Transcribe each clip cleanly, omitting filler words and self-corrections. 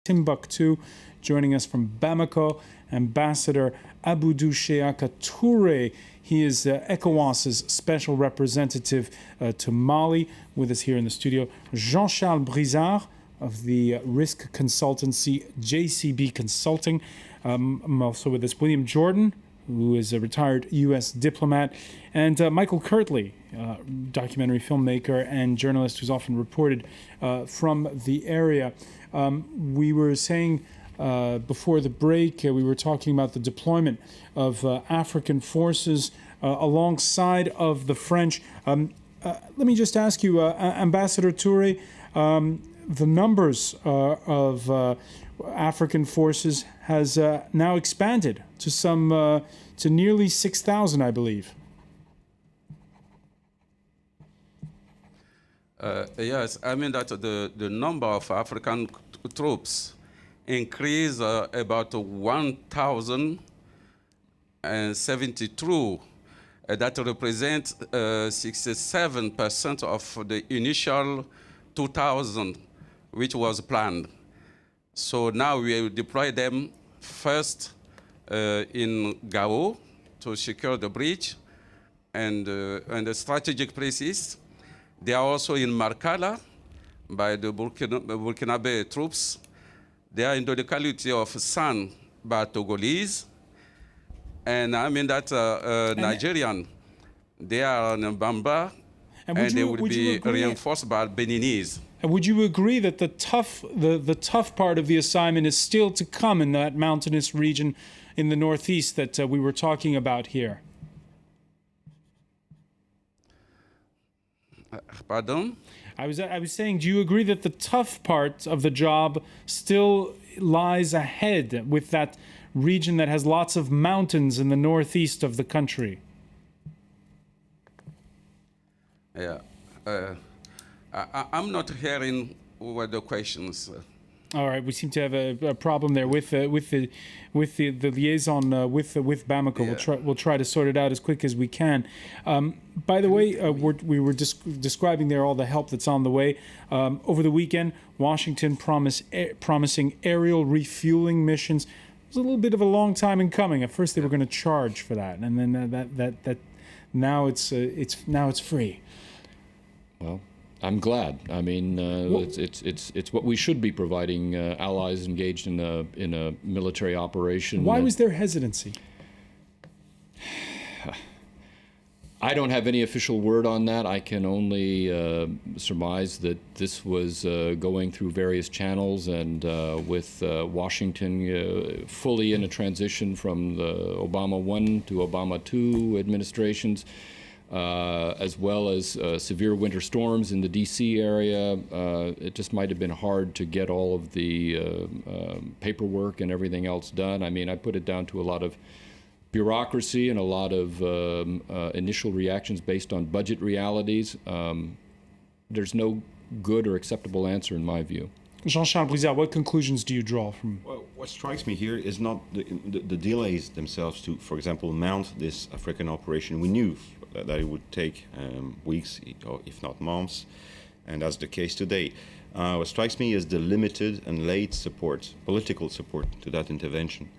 Timbuktu. Joining us from Bamako, Ambassador Aboudou Cheaka Touré. He is ECOWAS's special representative to Mali. With us here in the studio, Jean-Charles Brizard of the risk consultancy JCB Consulting. I'm also with us William Jordan, who is a retired U.S. diplomat, and Michael Kirtley, documentary filmmaker and journalist who's often reported from the area. We were saying before the break, we were talking about the deployment of African forces alongside of the French. Let me just ask you, Ambassador Touré, the numbers of African forces has now expanded to nearly 6,000, I believe. Yes, I mean that the number of African troops increased about 1,072. That represents 67% of the initial 2,000, which was planned. So now we deploy them first in Gao to secure the bridge and the strategic places. They are also in Markala by the Burkinabe troops. They are in the locality of San by Togolese. And I mean that Nigerian, they are in Bamba, and they will be reinforced by Beninese. And would you agree that the tough part of the assignment is still to come in that mountainous region in the northeast that we were talking about here? Pardon? I was saying, do you agree that the tough part of the job still lies ahead with that region that has lots of mountains in the northeast of the country? Yeah. I'm not hearing what the questions. All right, we seem to have a problem there with the liaison with Bamako. Yeah. We'll try to sort it out as quick as we can. By the way, we were describing there all the help that's on the way. Over the weekend, Washington promising aerial refueling missions. It was a little bit of a long time in coming. At first, they were going to charge for that, and then that now it's free. Well, I'm glad. I mean, it's what we should be providing allies engaged in a military operation. Why was there hesitancy? I don't have any official word on that. I can only surmise that this was going through various channels, and with Washington fully in a transition from the Obama 1 to Obama 2 administrations. As well as severe winter storms in the D.C. area. It just might have been hard to get all of the paperwork and everything else done. I mean, I put it down to a lot of bureaucracy and a lot of initial reactions based on budget realities. There's no good or acceptable answer in my view. Jean-Charles Brizard, what conclusions do you draw from? Well, what strikes me here is not the delays themselves to, for example, mount this African operation. We knew that it would take weeks, or if not months, and that's the case today. What strikes me is the limited and late support, political support to that intervention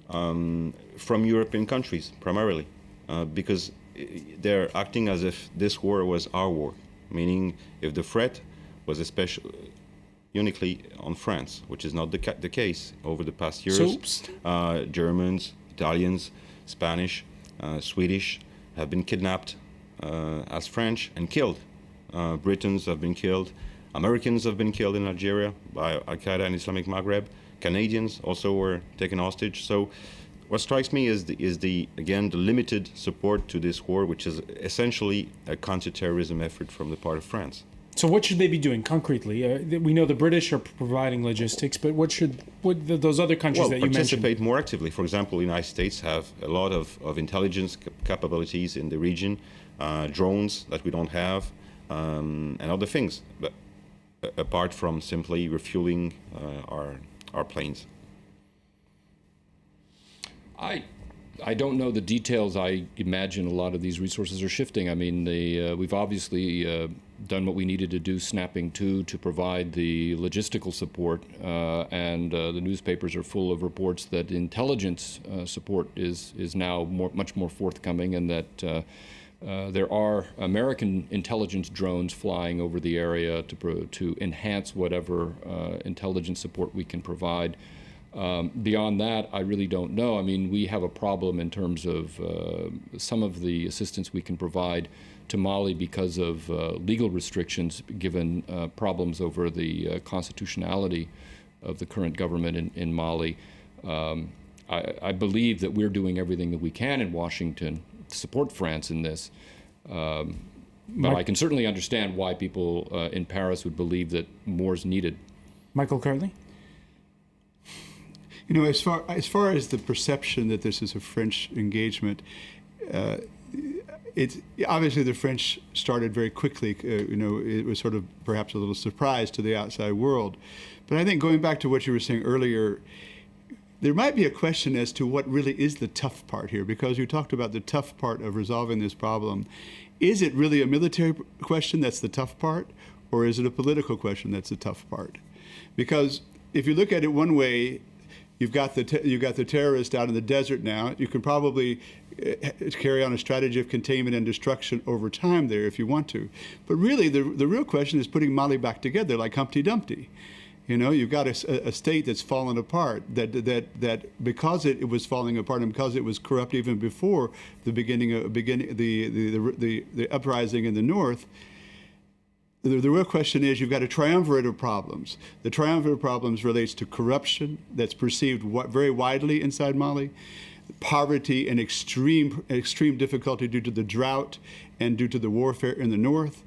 from European countries primarily, because they're acting as if this war was our war, meaning if the threat was especially uniquely on France, which is not the case over the past years. Germans, Italians, Spanish, Swedish have been kidnapped as French and killed. Britons have been killed. Americans have been killed in Algeria by Al-Qaeda and Islamic Maghreb. Canadians also were taken hostage. So what strikes me is the limited support to this war, which is essentially a counter-terrorism effort from the part of France. So what should they be doing concretely? We know the British are providing logistics, but what those other countries that you mentioned? Participate more actively. For example, the United States have a lot of intelligence capabilities in the region, drones that we don't have, and other things, but apart from simply refueling our planes. I don't know the details. I imagine a lot of these resources are shifting. I mean, we've obviously done what we needed to do, snapping to provide the logistical support, and the newspapers are full of reports that intelligence support is now much more forthcoming, and that there are American intelligence drones flying over the area to enhance whatever intelligence support we can provide. Beyond that, I really don't know. I mean, we have a problem in terms of some of the assistance we can provide to Mali because of legal restrictions, given problems over the constitutionality of the current government in Mali. I believe that we're doing everything that we can in Washington to support France in this. But I can certainly understand why people in Paris would believe that more is needed. Michael Kirtley? You know, as far as the perception that this is a French engagement, it's obviously the French started very quickly. You know, it was sort of perhaps a little surprise to the outside world. But I think going back to what you were saying earlier, there might be a question as to what really is the tough part here, because you talked about the tough part of resolving this problem. Is it really a military question that's the tough part, or is it a political question that's the tough part? Because if you look at it one way, you've got the terrorists out in the desert now. You can probably carry on a strategy of containment and destruction over time there if you want to. But really, the real question is putting Mali back together like Humpty Dumpty. You know, you've got a state that's fallen apart, that because it was falling apart and because it was corrupt even before the the uprising in the north. The real question is, you've got a triumvirate of problems. The triumvirate of problems relates to corruption that's perceived very widely inside Mali, poverty and extreme difficulty due to the drought and due to the warfare in the north.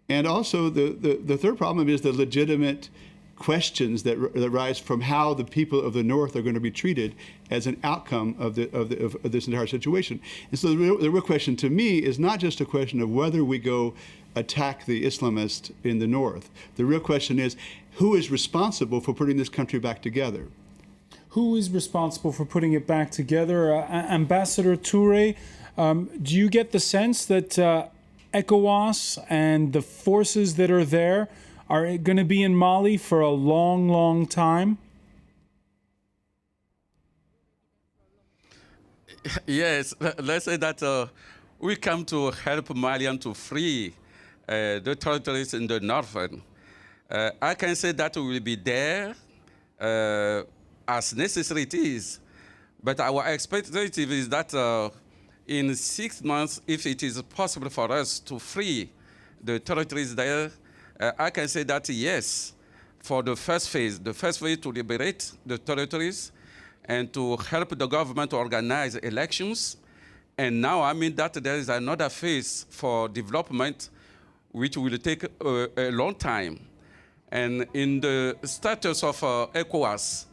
And also the third problem is the legitimate questions that rise from how the people of the north are going to be treated as an outcome of this entire situation. And so the real question to me is not just a question of whether we go attack the Islamists in the north. The real question is, who is responsible for putting this country back together? Who is responsible for putting it back together? Ambassador Touré, do you get the sense that ECOWAS and the forces that are there are going to be in Mali for a long, long time? Yes, let's say that we come to help Malians to free the territories in the northern. I can say that we will be there as necessary it is, but our expectation is that in 6 months, if it is possible for us to free the territories there, I can say that yes, for the first phase to liberate the territories and to help the government to organize elections. And now I mean that there is another phase for development which will take a long time. And in the status of ECOWAS,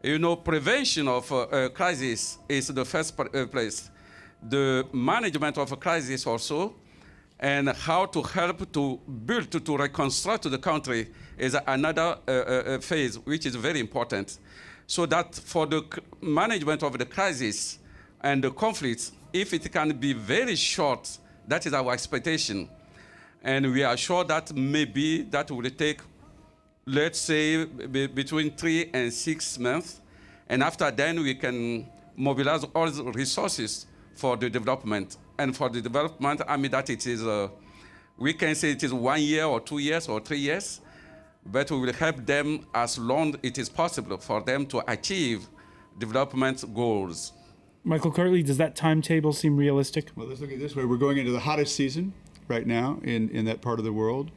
you know, prevention of crisis is the first place. The management of a crisis also, and how to help to build, to reconstruct the country is another phase, which is very important. So that for the management of the crisis and the conflicts, if it can be very short, that is our expectation. And we are sure that maybe that will take, let's say, between 3 and 6 months. And after then, we can mobilize all the resources for the development. And for the development, I mean that it is, we can say it is 1 year or 2 years or 3 years, but we will help them as long as it is possible for them to achieve development goals. Michael Kirtley, does that timetable seem realistic? Well, let's look at it this way. We're going into the hottest season right now in that part of the world.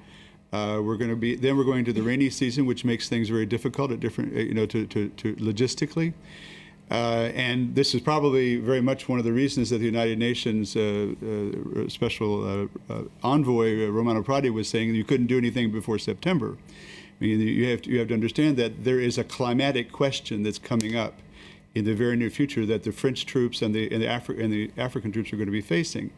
We're going to the rainy season, which makes things very difficult at different, to logistically. And this is probably very much one of the reasons that the United Nations special envoy Romano Prodi was saying you couldn't do anything before September. I mean, you have to understand that there is a climatic question that's coming up in the very near future that the French troops and the African troops are going to be facing.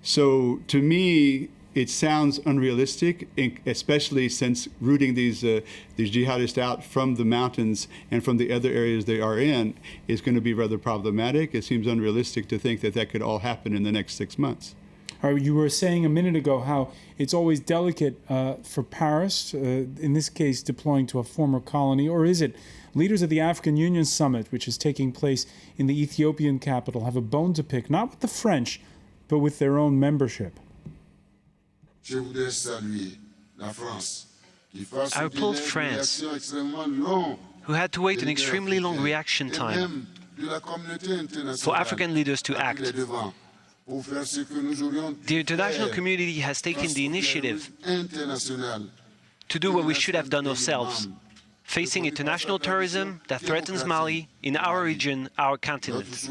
So to me, it sounds unrealistic, especially since rooting these jihadists out from the mountains and from the other areas they are in is going to be rather problematic. It seems unrealistic to think that that could all happen in the next 6 months. You were saying a minute ago how it's always delicate for Paris, in this case deploying to a former colony, or is it? Leaders of the African Union Summit, which is taking place in the Ethiopian capital, have a bone to pick, not with the French, but with their own membership. I applaud France, who had to wait an extremely long reaction time for African leaders to act. The international community has taken the initiative to do what we should have done ourselves, facing international terrorism that threatens Mali, in our region, our continent.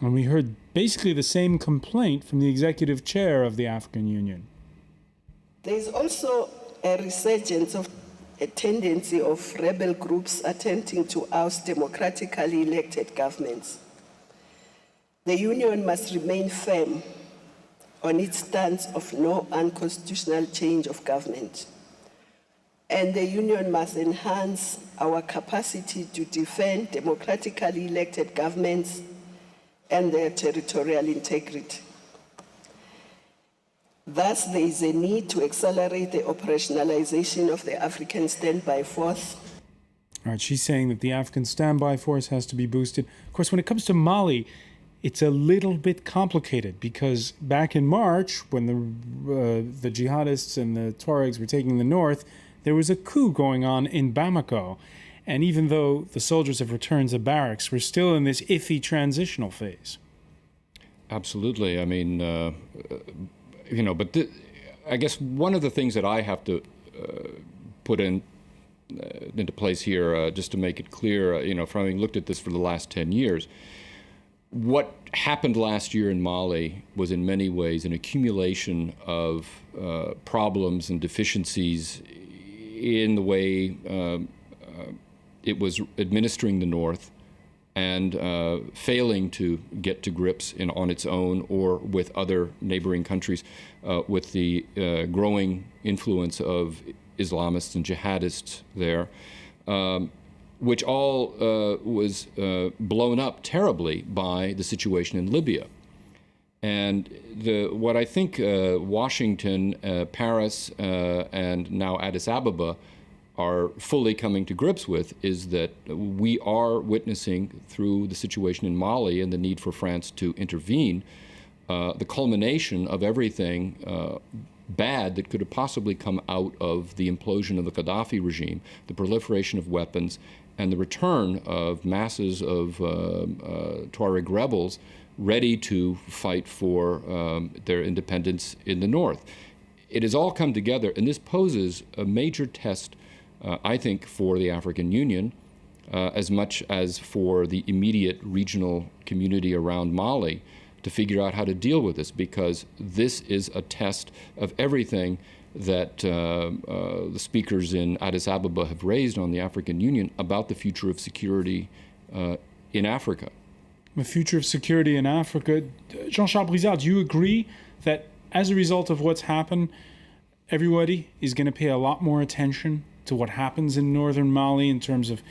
And we heard basically the same complaint from the executive chair of the African Union. There is also a resurgence of a tendency of rebel groups attempting to oust democratically elected governments. The Union must remain firm on its stance of no unconstitutional change of government. And the Union must enhance our capacity to defend democratically elected governments and their territorial integrity. Thus, there is a need to accelerate the operationalization of the African Standby Force. All right, she's saying that the African Standby Force has to be boosted. Of course, when it comes to Mali, it's a little bit complicated because back in March, when the jihadists and the Tuaregs were taking the north, there was a coup going on in Bamako. And even though the soldiers have returned to barracks, we're still in this iffy transitional phase. Absolutely. I mean, but I guess one of the things that I have to put into place here, just to make it clear, from having looked at this for the last 10 years, what happened last year in Mali was in many ways an accumulation of problems and deficiencies in the way it was administering the North and failing to get to grips on its own or with other neighboring countries with the growing influence of Islamists and jihadists there, which all was blown up terribly by the situation in Libya. And what I think Washington, Paris, and now Addis Ababa are fully coming to grips with is that we are witnessing through the situation in Mali and the need for France to intervene, the culmination of everything bad that could have possibly come out of the implosion of the Gaddafi regime, the proliferation of weapons, and the return of masses of Tuareg rebels ready to fight for their independence in the north. It has all come together, and this poses a major test, I think, for the African Union, as much as for the immediate regional community around Mali, to figure out how to deal with this, because this is a test of everything that the speakers in Addis Ababa have raised on the African Union about the future of security in Africa. The future of security in Africa. Jean-Charles Brizard, do you agree that as a result of what's happened, everybody is going to pay a lot more attention to what happens in northern Mali in terms of,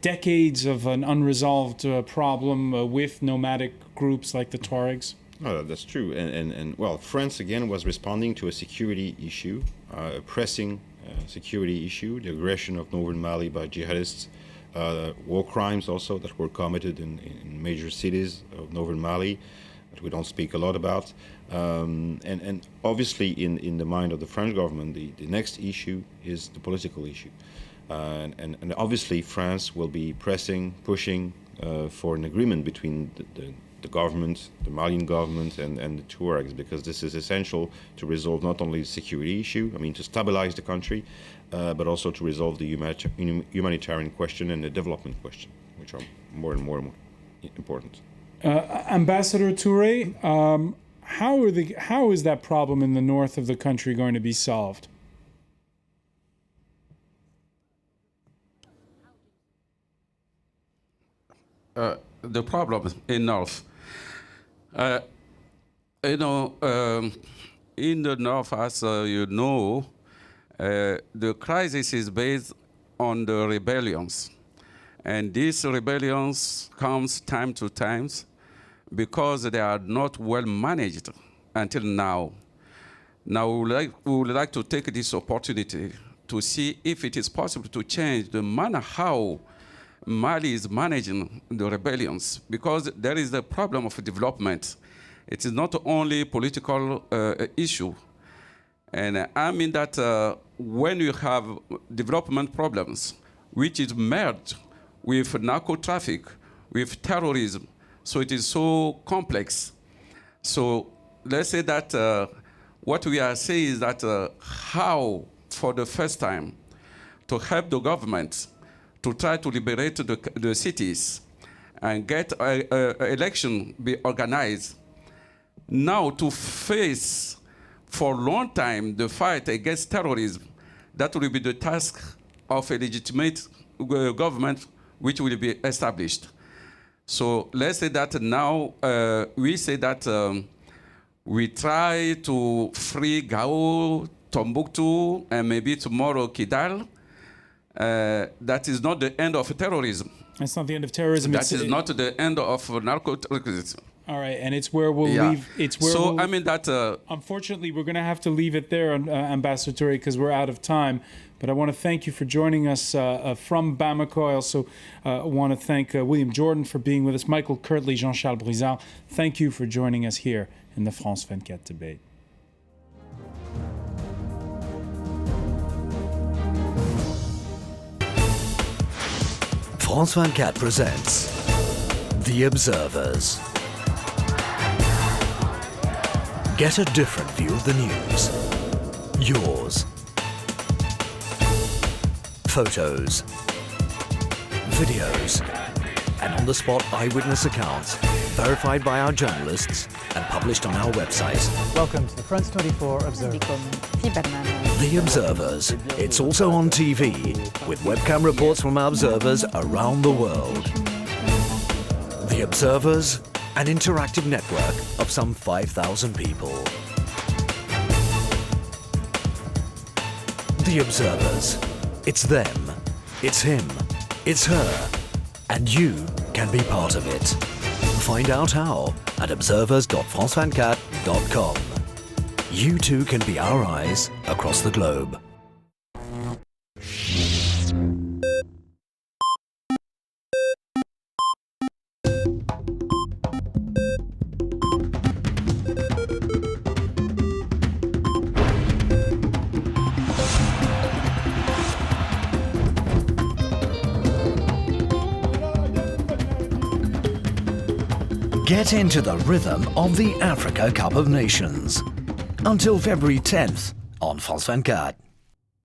decades of an unresolved problem with nomadic groups like the Tuaregs? Oh, that's true. And France again was responding to a security issue, a pressing security issue, the aggression of northern Mali by jihadists, war crimes also that were committed in major cities of northern Mali that we don't speak a lot about. And obviously in the mind of the French government, the next issue is the political issue. And obviously France will be pushing for an agreement between the government, the Malian government, and the Tuaregs, because this is essential to resolve not only the security issue, to stabilize the country, but also to resolve the humanitarian question and the development question, which are more and more important. Ambassador Touré, how is that problem in the north of the country going to be solved? The problem in North. You know, in the North, as you know, the crisis is based on the rebellions. And these rebellions comes time to time because they are not well managed until now. Now, we would like to take this opportunity to see if it is possible to change the manner how Mali is managing the rebellions, because there is a problem of development. It is not only political issue. And I mean that when you have development problems, which is merged with narco traffic, with terrorism, so it is so complex. So let's say that what we are saying is that how, for the first time, to help the government to try to liberate the cities and get an election be organized. Now to face for a long time the fight against terrorism, that will be the task of a legitimate government which will be established. So let's say that now we say that we try to free Gao, Tombouctou, and maybe tomorrow Kidal. That is not the end of terrorism. That's not the end of terrorism. That is not the end of narcotics. All right, and it's where we'll leave. It's where so I mean that. Unfortunately, we're going to have to leave it there, Ambassador Touré, because we're out of time. But I want to thank you for joining us from Bamako. I also want to thank William Jordan for being with us, Michael Kirtley, Jean-Charles Brizard. Thank you for joining us here in the France 24 debate. France 24 presents The Observers. Get a different view of the news. Yours. Photos, videos, and on-the-spot eyewitness accounts verified by our journalists and published on our website. Welcome to the France 24 Observer. The Observers. It's also on TV, with webcam reports from our observers around the world. The Observers, an interactive network of some 5,000 people. The Observers. It's them, it's him, it's her, and you can be part of it. Find out how at observers.france24.com. You too can be our eyes across the globe. Get into the rhythm of the Africa Cup of Nations. Until February 10th on France 24.